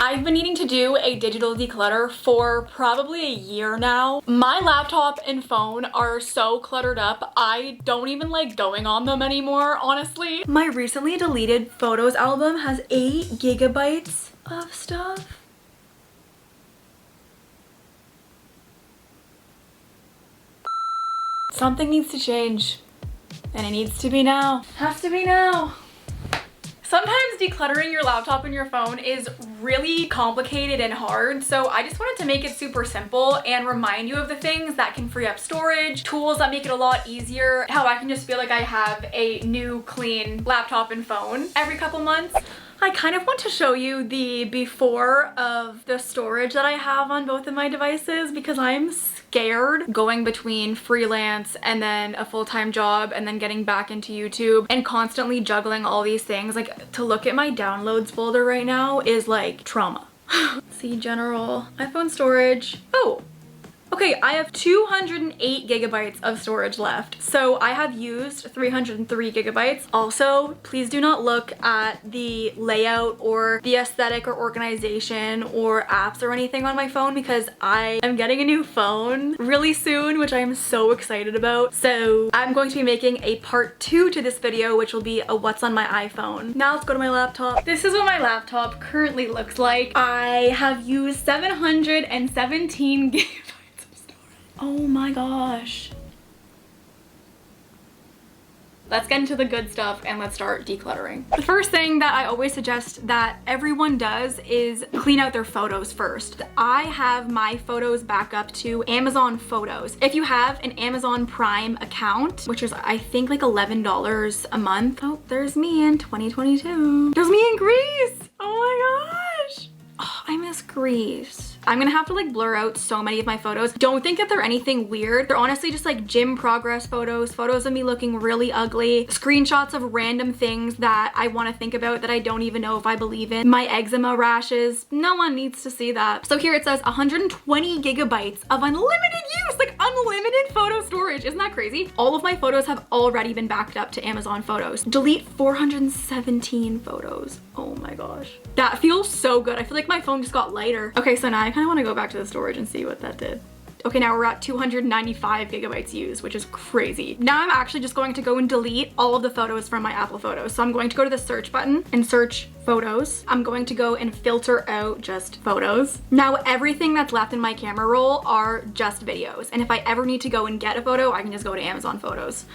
I've been needing to do a digital declutter for probably a year now. My laptop and phone are so cluttered up, I don't even like going on them anymore, honestly. My recently deleted photos album has 8 gigabytes of stuff. Something needs to change, and it needs to be now. Has to be now. Sometimes decluttering your laptop and your phone is really complicated and hard, so I just wanted to make it super simple and remind you of the things that can free up storage, tools that make it a lot easier, how I can just feel like I have a new clean laptop and phone every couple months. I kind of want to show you the before of the storage that I have on both of my devices because I'm scared going between freelance and then a full-time job and then getting back into YouTube and constantly juggling all these things. Like, to look at my downloads folder right now is like trauma. See, general, iPhone storage. Oh, okay, I have 208 gigabytes of storage left. So I have used 303 gigabytes. Also, please do not look at the layout or the aesthetic or organization or apps or anything on my phone because I am getting a new phone really soon, which I am so excited about. So I'm going to be making a part 2 to this video, which will be a what's on my iPhone. Now let's go to my laptop. This is what my laptop currently looks like. I have used 717 gigabytes. Oh my gosh. Let's get into the good stuff and let's start decluttering. The first thing that I always suggest that everyone does is clean out their photos first. I have my photos back up to Amazon Photos. If you have an Amazon Prime account, which is I think like $11 a month. Oh, there's me in 2022. There's me in Greece. Oh my gosh. Oh, I miss Greece. I'm gonna have to like blur out so many of my photos. Don't think that they're anything weird. They're honestly just like gym progress photos, photos of me looking really ugly, screenshots of random things that I want to think about that I don't even know if I believe in. My eczema rashes, no one needs to see that. So here it says 120 gigabytes of unlimited use, like unlimited photo storage. Isn't that crazy? All of my photos have already been backed up to Amazon Photos. Delete 417 photos. Oh my gosh. That feels so good. I feel like my phone just got lighter. Okay, so now I kind of want to go back to the storage and see what that did. Okay, now we're at 295 gigabytes used, which is crazy. Now I'm actually just going to go and delete all of the photos from my Apple Photos. So I'm going to go to the search button and search photos. I'm going to go and filter out just photos. Now everything that's left in my camera roll are just videos. And if I ever need to go and get a photo, I can just go to Amazon Photos.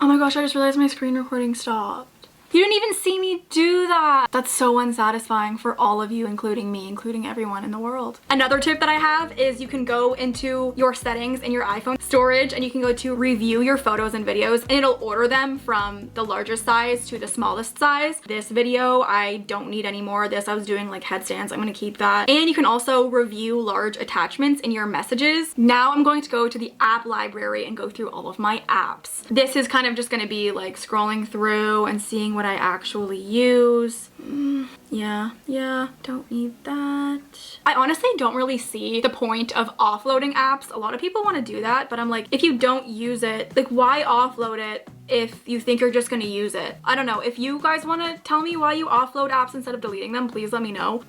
Oh my gosh, I just realized my screen recording stopped. You didn't even see me do that. That's so unsatisfying for all of you, including me, including everyone in the world. Another tip that I have is you can go into your settings in your iPhone storage and you can go to review your photos and videos and it'll order them from the largest size to the smallest size. This video, I don't need anymore. This I was doing like headstands. I'm gonna keep that. And you can also review large attachments in your messages. Now I'm going to go to the app library and go through all of my apps. This is kind of just gonna be like scrolling through and seeing what I actually use. Yeah, don't need that. I honestly don't really see the point of offloading apps. A lot of people want to do that, but I'm like, if you don't use it, like why offload it if you think you're just gonna use it? I don't know. If you guys want to tell me why you offload apps instead of deleting them, please let me know.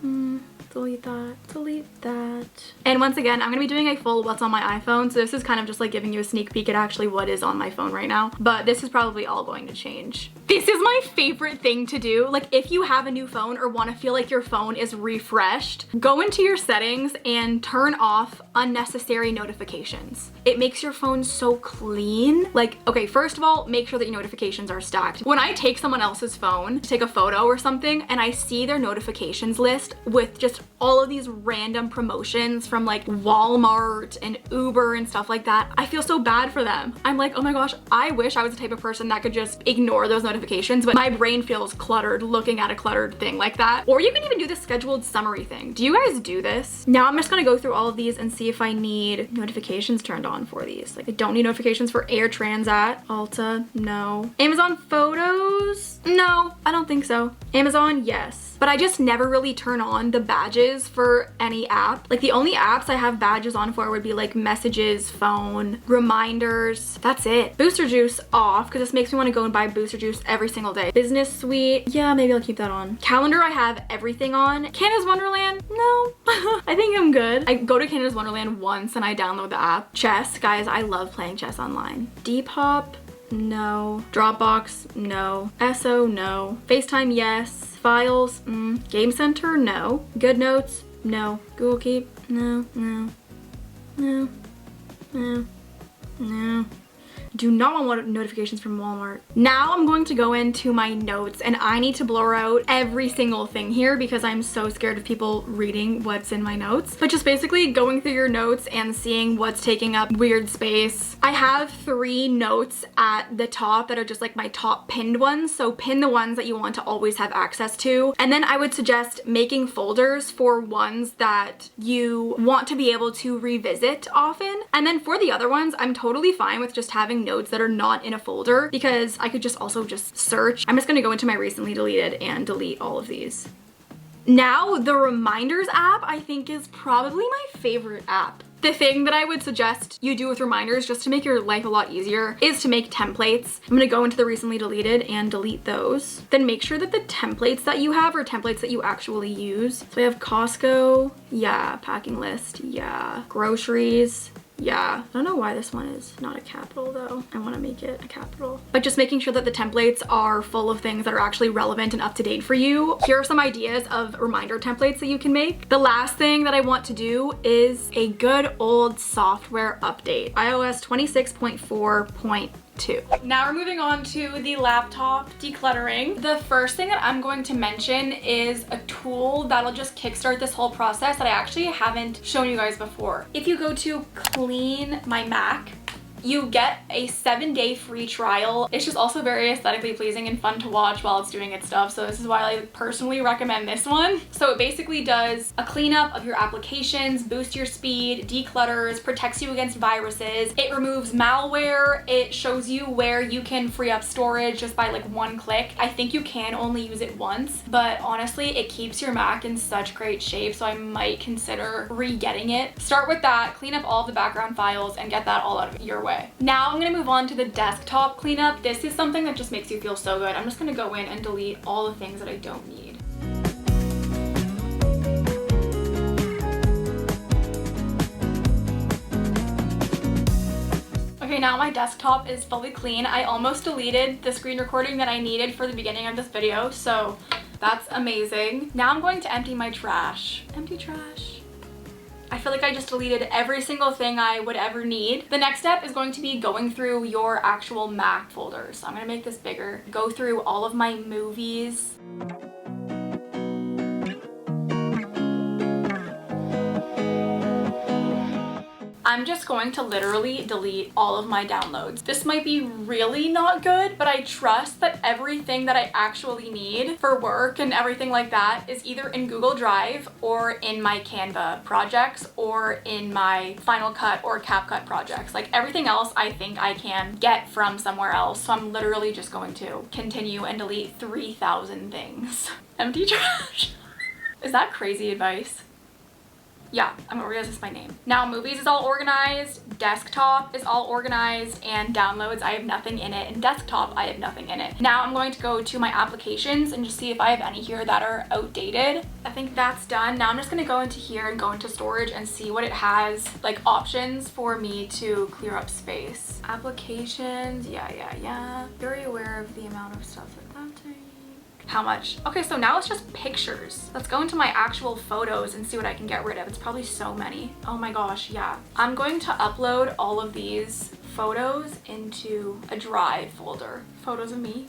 Delete that, delete that. And once again, I'm gonna be doing a full what's on my iPhone, so this is kind of just like giving you a sneak peek at actually what is on my phone right now, but this is probably all going to change. This is my favorite thing to do. Like if you have a new phone or want to feel like your phone is refreshed, go into your settings and turn off unnecessary notifications. It makes your phone so clean. Like, okay, first of all, make sure that your notifications are stacked. When I take someone else's phone to take a photo or something and I see their notifications list with just all of these random promotions from like Walmart and Uber and stuff like that, I feel so bad for them. I'm like, oh my gosh, I wish I was the type of person that could just ignore those notifications, but my brain feels cluttered looking at a cluttered thing like that. Or you can even do the scheduled summary thing. Do you guys do this? Now I'm just gonna go through all of these and see if I need notifications turned on for these. Like I don't need notifications for Air Transat, Ulta, no. Amazon Photos? No, I don't think so. Amazon, yes. But I just never really turn on the badge badges for any app. Like the only apps I have badges on for would be like messages, phone, reminders. That's it. Booster Juice off because this makes me want to go and buy Booster Juice every single day. Business Suite, yeah, maybe I'll keep that on. Calendar, I have everything on. Canada's Wonderland, no. I think I'm good. I go to Canada's Wonderland once and I download the app. Chess, guys, I love playing chess online. Depop, no. Dropbox, no. SO, no. FaceTime, yes. Files, Game Center, no. Good Notes, no. Google Keep, no, no, no, no, no. Do not want notifications from Walmart. Now I'm going to go into my notes and I need to blur out every single thing here because I'm so scared of people reading what's in my notes. But just basically going through your notes and seeing what's taking up weird space. I have 3 notes at the top that are just like my top pinned ones. So pin the ones that you want to always have access to. And then I would suggest making folders for ones that you want to be able to revisit often. And then for the other ones, I'm totally fine with just having notes that are not in a folder because I could just also just search. I'm just gonna go into my recently deleted and delete all of these. Now the reminders app I think is probably my favorite app. The thing that I would suggest you do with reminders just to make your life a lot easier is to make templates. I'm gonna go into the recently deleted and delete those. Then make sure that the templates that you have are templates that you actually use. So we have Costco, yeah, packing list, yeah, groceries, yeah. I don't know why this one is not a capital though. I want to make it a capital. But just making sure that the templates are full of things that are actually relevant and up to date for you. Here are some ideas of reminder templates that you can make. The last thing that I want to do is a good old software update. iOS 26.4.2. Now we're moving on to the laptop decluttering. The first thing that I'm going to mention is a tool that'll just kickstart this whole process that I actually haven't shown you guys before. If you go to Clean My Mac, you get a 7-day free trial. It's just also very aesthetically pleasing and fun to watch while it's doing its stuff. So this is why I personally recommend this one. So it basically does a cleanup of your applications, boosts your speed, declutters, protects you against viruses. It removes malware. It shows you where you can free up storage just by like one click. I think you can only use it once, but honestly, it keeps your Mac in such great shape. So I might consider re-getting it. Start with that, clean up all the background files and get that all out of your way. Now I'm gonna move on to the desktop cleanup. This is something that just makes you feel so good. I'm just gonna go in and delete all the things that I don't need. Okay, now my desktop is fully clean. I almost deleted the screen recording that I needed for the beginning of this video, so that's amazing. Now I'm going to empty my trash. Empty trash. I feel like I just deleted every single thing I would ever need. The next step is going to be going through your actual Mac folders. So I'm gonna make this bigger. Go through all of my movies. I'm just going to literally delete all of my downloads. This might be really not good, but I trust that everything that I actually need for work and everything like that is either in Google Drive or in my Canva projects or in my Final Cut or CapCut projects. Like everything else I think I can get from somewhere else. So I'm literally just going to continue and delete 3,000 things. Empty trash. Is that crazy advice? Yeah, I'm gonna organize this by name. Now movies is all organized, desktop is all organized, and downloads, I have nothing in it, and desktop, I have nothing in it. Now I'm going to go to my applications and just see if I have any here that are outdated. I think that's done. Now I'm just gonna go into here and go into storage and see what it has, like options for me to clear up space. Applications, yeah. Very aware of the amount of stuff that that's in. How much? Okay, so now it's just pictures. Let's go into my actual photos and see what I can get rid of. It's probably so many. Oh my gosh, yeah. I'm going to upload all of these photos into a Drive folder. Photos of me.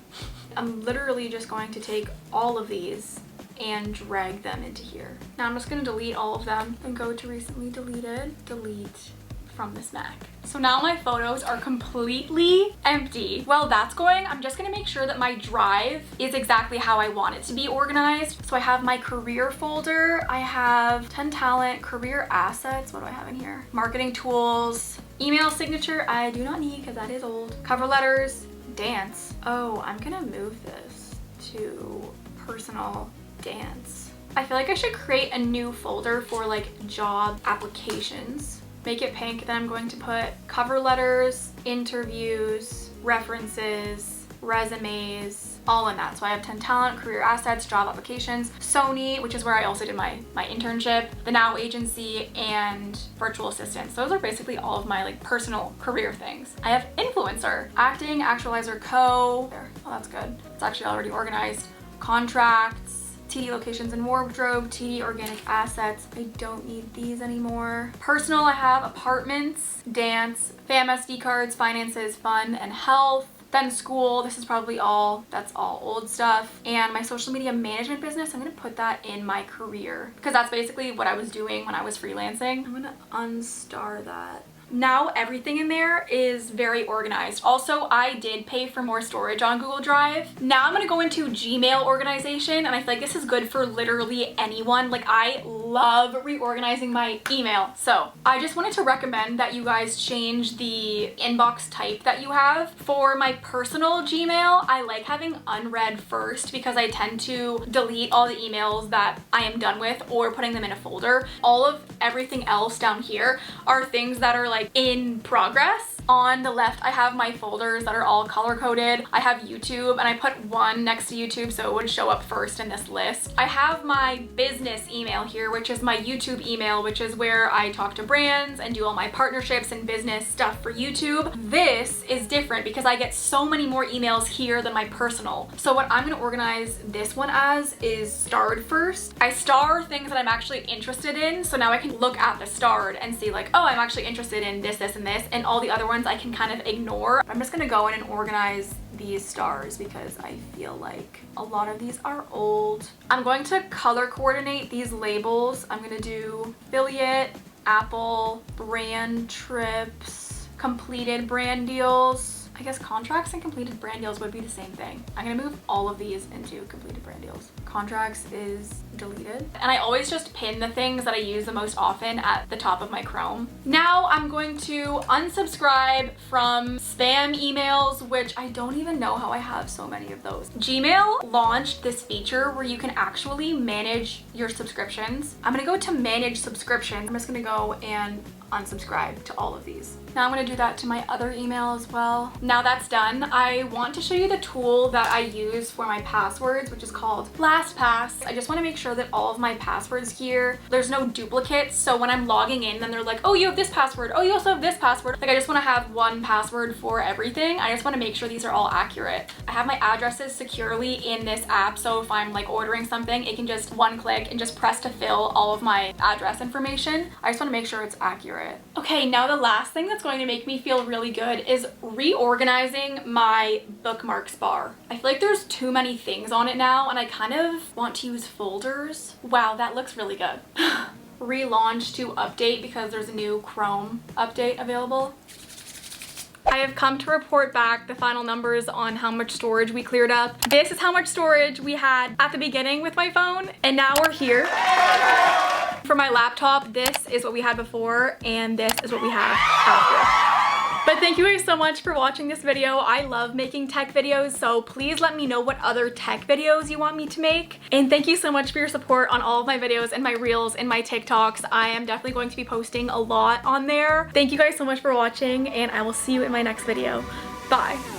I'm literally just going to take all of these and drag them into here. Now I'm just gonna delete all of them and go to recently deleted, delete from this Mac. So now my photos are completely empty. While that's going, I'm just gonna make sure that my Drive is exactly how I want it to be organized. So I have my career folder, I have 10 talent, career assets, what do I have in here? Marketing tools, email signature, I do not need because that is old. Cover letters, dance. Oh, I'm gonna move this to personal dance. I feel like I should create a new folder for like job applications. Make it pink. Then I'm going to put cover letters, interviews, references, resumes, all in that. So I have 10 talent, career assets, job applications, Sony, which is where I also did my internship, the Now agency, and virtual assistants. Those are basically all of my like personal career things. I have influencer, acting, actualizer, co. There. Oh, that's good. It's actually already organized. Contracts, TD locations and wardrobe, TD organic assets. I don't need these anymore. Personal, I have apartments, dance, FAMSD cards, finances, fun, and health. Then school, this is probably all, that's all old stuff. And my social media management business, I'm gonna put that in my career because that's basically what I was doing when I was freelancing. I'm gonna unstar that. Now everything in there is very organized. Also, I did pay for more storage on Google Drive. Now I'm gonna go into Gmail organization, and I feel like this is good for literally anyone. Like, I love reorganizing my email. So I just wanted to recommend that you guys change the inbox type that you have. For my personal Gmail, I like having unread first because I tend to delete all the emails that I am done with or putting them in a folder. All of everything else down here are things that are like in progress. On the left, I have my folders that are all color coded. I have YouTube, and I put one next to YouTube so it would show up first in this list. I have my business email here, which is my YouTube email, which is where I talk to brands and do all my partnerships and business stuff for YouTube. This is different because I get so many more emails here than my personal. So what I'm gonna organize this one as is starred first. I star things that I'm actually interested in, so now I can look at the starred and see like, oh, I'm actually interested in this, this, and this, and all the other ones I can kind of ignore. I'm just gonna go in and organize these stars because I feel like a lot of these are old. I'm going to color coordinate these labels. I'm gonna do affiliate, Apple, brand trips, completed brand deals. I guess contracts and completed brand deals would be the same thing. I'm gonna move all of these into completed brand deals. Contracts is deleted. And I always just pin the things that I use the most often at the top of my Chrome. Now I'm going to unsubscribe from spam emails, which I don't even know how I have so many of those. Gmail launched this feature where you can actually manage your subscriptions. I'm gonna go to manage subscriptions. I'm just gonna go and unsubscribe to all of these. Now I'm gonna do that to my other email as well. Now that's done, I want to show you the tool that I use for my passwords, which is called LastPass. I just wanna make sure that all of my passwords here, there's no duplicates. So when I'm logging in, then they're like, oh, you have this password. Oh, you also have this password. Like, I just wanna have one password for everything. I just wanna make sure these are all accurate. I have my addresses securely in this app. So if I'm like ordering something, it can just one click and just press to fill all of my address information. I just wanna make sure it's accurate. Okay, now the last thing that's going to make me feel really good is reorganizing my bookmarks bar. I feel like there's too many things on it now and I kind of want to use folders. Wow, that looks really good. Relaunch to update because there's a new Chrome update available. I have come to report back the final numbers on how much storage we cleared up. This is how much storage we had at the beginning with my phone, and now we're here. For my laptop, this is what we had before, and this is what we have after. But thank you guys so much for watching this video. I love making tech videos, so please let me know what other tech videos you want me to make. And thank you so much for your support on all of my videos and my reels and my TikToks. I am definitely going to be posting a lot on there. Thank you guys so much for watching, and I will see you in my next video. Bye.